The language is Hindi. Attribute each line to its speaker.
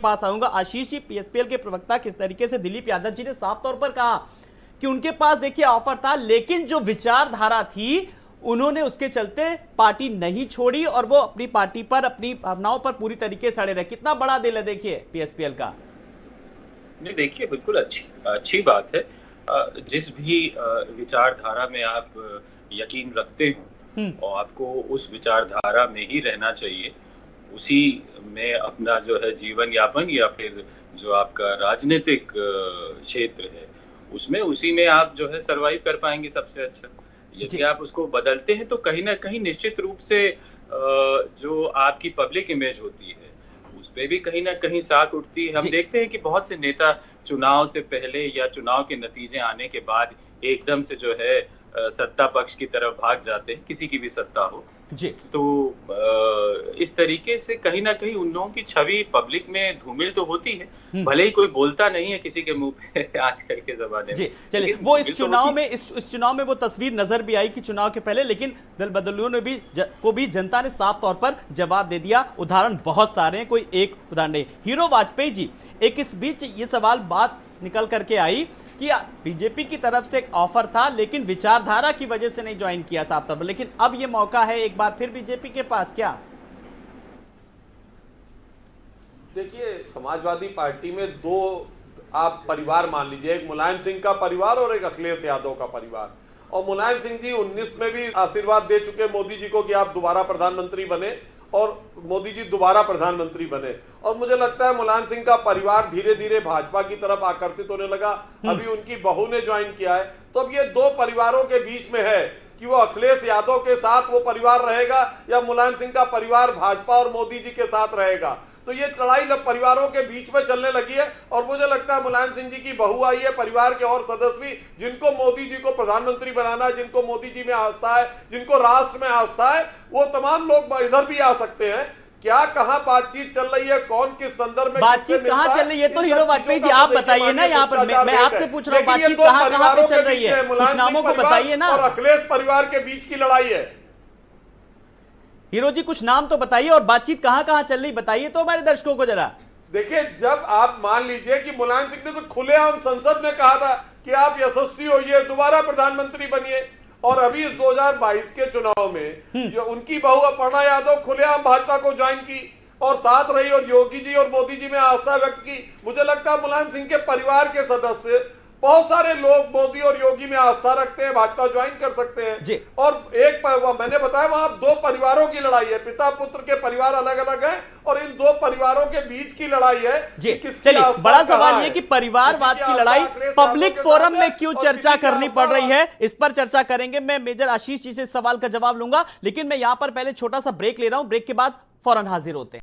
Speaker 1: पास आऊंगा। आशीष जी, पीएसपीएल के प्रवक्ता किस तरीके से दिलीप यादव जी ने साफ तौर पर कहा कि उनके पास देखिए ऑफर था, लेकिन जो विचारधारा थी उन्होंने उसके चलते पार्टी नहीं छोड़ी और वो अपनी पार्टी पर, अपनी भावनाओं पर पूरी तरीके से अड़े रहे। कितना बड़ा दिल है देखिए पीएसपीएल का।
Speaker 2: नहीं, देखिए बिल्कुल अच्छी बात है। जिस भी विचारधारा में आप यकीन रखते हो और आपको उस विचारधारा में ही रहना चाहिए, उसी में अपना जो है जीवन यापन या फिर जो आपका राजनीतिक क्षेत्र है उसमें, उसी में आप जो है सरवाइव कर पाएंगे सबसे अच्छा। यदि आप उसको बदलते हैं तो कहीं ना कहीं निश्चित रूप से जो आपकी पब्लिक इमेज होती है उस पे भी कहीं ना कहीं साख उठती है। हम देखते हैं कि बहुत से नेता चुनाव से पहले या चुनाव के नतीजे आने के बाद एकदम से जो है सत्ता पक्ष की तरफ भाग जाते हैं, किसी की भी सत्ता हो जी। तो इस तरीके से कहीं ना कहीं उन लोगों की छवि पब्लिक में धूमिल तो होती है, भले ही कोई बोलता नहीं है किसी के मुंह पे आजकल के जमाने में।
Speaker 1: चलिए, वो इस चुनाव में इस चुनाव में वो तस्वीर नजर भी आई कि चुनाव के पहले, लेकिन दल बदलुओं ने भी जनता ने साफ तौर पर जवाब दे दिया। उदाहरण बहुत सारे हैं, कोई एक उदाहरण नहीं। हीरो वाजपेयी जी, एक इस बीच ये सवाल बात निकल करके आई कि बीजेपी की तरफ से एक ऑफर था लेकिन विचारधारा की वजह से नहीं ज्वाइन किया साफ तौर पर, लेकिन अब ये मौका है एक बार फिर बीजेपी के पास। क्या
Speaker 3: देखिए, समाजवादी पार्टी में दो आप परिवार मान लीजिए, एक मुलायम सिंह का परिवार और एक अखिलेश यादव का परिवार। और मुलायम सिंह जी 19 में भी आशीर्वाद दे चुके मोदी जी को कि आप दोबारा प्रधानमंत्री बने, और मोदी जी दोबारा प्रधानमंत्री बने। और मुझे लगता है मुलायम सिंह का परिवार धीरे धीरे भाजपा की तरफ आकर्षित होने लगा। अभी उनकी बहू ने ज्वाइन किया है। तो अब ये दो परिवारों के बीच में है कि वो अखिलेश यादव के साथ वो परिवार रहेगा या मुलायम सिंह का परिवार भाजपा और मोदी जी के साथ रहेगा। तो ये लड़ाई परिवारों के बीच में चलने लगी है। और मुझे लगता है मुलायम सिंह जी की बहू आई है, परिवार के और सदस्य भी, जिनको मोदी जी को प्रधानमंत्री बनाना है, जिनको मोदी जी में आस्था है, जिनको राष्ट्र में आस्था है, वो तमाम लोग इधर भी आ सकते हैं। क्या कहाँ बातचीत चल रही है, कौन किस संदर्भ में
Speaker 1: बातचीत कहाँ चल रही है, तो हीरो वाजपेयी जी आप बताइए ना। यहाँ पर मैं आपसे पूछ रहा हूँ, बातचीत कहाँ पे चल रही है, कुछ नामों को बताइए ना।
Speaker 3: और अखिलेश परिवार के बीच की लड़ाई है।
Speaker 1: हीरो जी कुछ नाम तो बताइए और बातचीत कहां चल रही बताइए तो हमारे दर्शकों को जरा।
Speaker 3: देखिए, जब आप मान लीजिए कि मुलायम सिंह ने तो खुलेआम संसद में कहा था कि आप यशस्वी होइए, दोबारा प्रधानमंत्री बनिए, और अभी इस 2022 के चुनाव में उनकी बहू अपर्णा यादव खुलेआम भाजपा को ज्वाइन की और साथ रही और योगी जी और मोदी जी में आस्था व्यक्त की। मुझे लगता है मुलायम सिंह के परिवार के सदस्य, बहुत सारे लोग मोदी और योगी में आस्था रखते हैं, भाजपा ज्वाइन कर सकते हैं। और एक मैंने बताया वहां दो परिवारों की लड़ाई है, पिता पुत्र के परिवार अलग अलग हैं और इन दो परिवारों के बीच की लड़ाई है।
Speaker 1: चलिए, बड़ा सवाल ये कि परिवारवाद की लड़ाई पब्लिक फोरम में क्यों चर्चा करनी पड़ रही है, इस पर चर्चा करेंगे। मैं मेजर आशीष जी से इस सवाल का जवाब लूंगा, लेकिन मैं यहां पर पहले छोटा सा ब्रेक ले रहा हूं। ब्रेक के बाद फौरन हाजिर होते हैं।